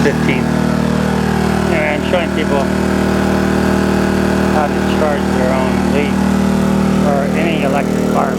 15th. Anyway, I'm showing people how to charge their own Leaf or any electric car.